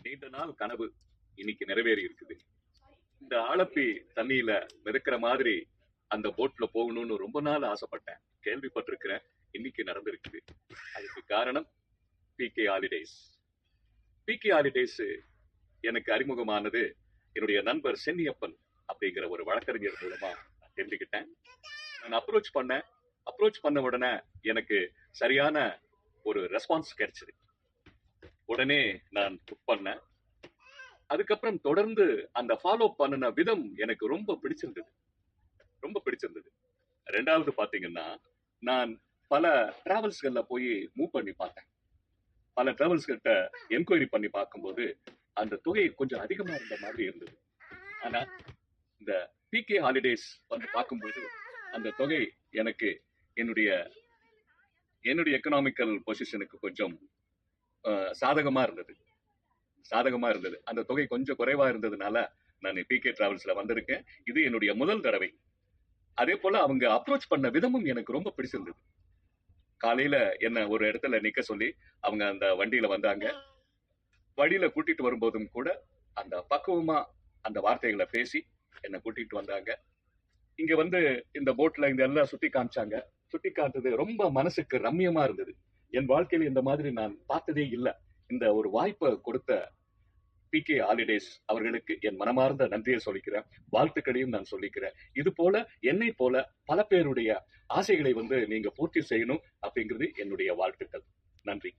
நீண்ட நாள் கனவு இன்னைக்கு நிறைவேறி இருக்குது. இந்த ஆலப்பி தண்ணியில மிதக்கிற மாதிரி அந்த போட்ல போகணும்னு ரொம்ப நாள் ஆசைப்பட்டேன், கேள்விப்பட்டிருக்கிறேன். இன்னைக்கு நடந்திருக்குது. அதுக்கு காரணம் பிகே ஹாலிடேஸ். பிகே ஹாலிடேஸ் எனக்கு அறிமுகமானது என்னுடைய நண்பர் சென்னியப்பன் அப்படிங்கிற ஒரு வழக்கறிஞர் மூலமா நான் தெரிஞ்சுக்கிட்டேன். நான் அப்ரோச் பண்ண உடனே எனக்கு சரியான ஒரு ரெஸ்பான்ஸ் கிடைச்சது. உடனே நான் புக் பண்ணேன். அதுக்கப்புறம் தொடர்ந்து அந்த ஃபாலோ பண்ணின விதம் எனக்கு ரொம்ப பிடிச்சிருந்தது. ரெண்டாவது பாத்தீங்கன்னா, நான் பல டிராவல்ஸ்கள்ல போய் மூவ் பண்ணி பார்த்தேன். பல டிராவல்ஸ் கிட்ட என்கொயரி பண்ணி பார்க்கும்போது அந்த தொகை கொஞ்சம் அதிகமா இருந்த மாதிரி இருந்தது. ஆனா இந்த பிகே ஹாலிடேஸ் வந்து பார்க்கும்போது அந்த தொகை எனக்கு என்னுடைய எக்கனாமிக்கல் பொசிஷனுக்கு கொஞ்சம் சாதகமா இருந்தது. அந்த தொகை கொஞ்சம் குறைவா இருந்ததுனால நான் பிகே டிராவல்ஸ்ல வந்திருக்கேன். இது என்னுடைய முதல் தடவை. அதே போல அவங்க அப்ரோச் பண்ண விதமும் எனக்கு ரொம்ப பிடிச்சிருந்தது. காலையில என்ன ஒரு இடத்துல நிக்க சொல்லி அவங்க அந்த வண்டியில வந்தாங்க. வழியில கூட்டிட்டு வரும்போதும் கூட அந்த பக்குவமா அந்த வார்த்தைகளை பேசி என்னை கூட்டிட்டு வந்தாங்க. இங்க வந்து இந்த போட்ல இந்த எல்லாம் சுத்தி காமிச்சது ரொம்ப மனசுக்கு ரம்மியமா இருந்தது. என் வாழ்க்கையில இந்த மாதிரி நான் பார்த்ததே இல்லை. இந்த ஒரு வாய்ப்பை கொடுத்த பிகே ஹாலிடேஸ் அவர்களுக்கு என் மனமார்ந்த நன்றியை சொல்லிக்கிறேன், வாழ்த்துக்களையும் நான் சொல்லிக்கிறேன். இது போல என்னை போல பல பேருடைய ஆசைகளை வந்து நீங்க பூர்த்தி செய்யணும் அப்படிங்கிறது என்னுடைய வாழ்த்துக்கள். நன்றி.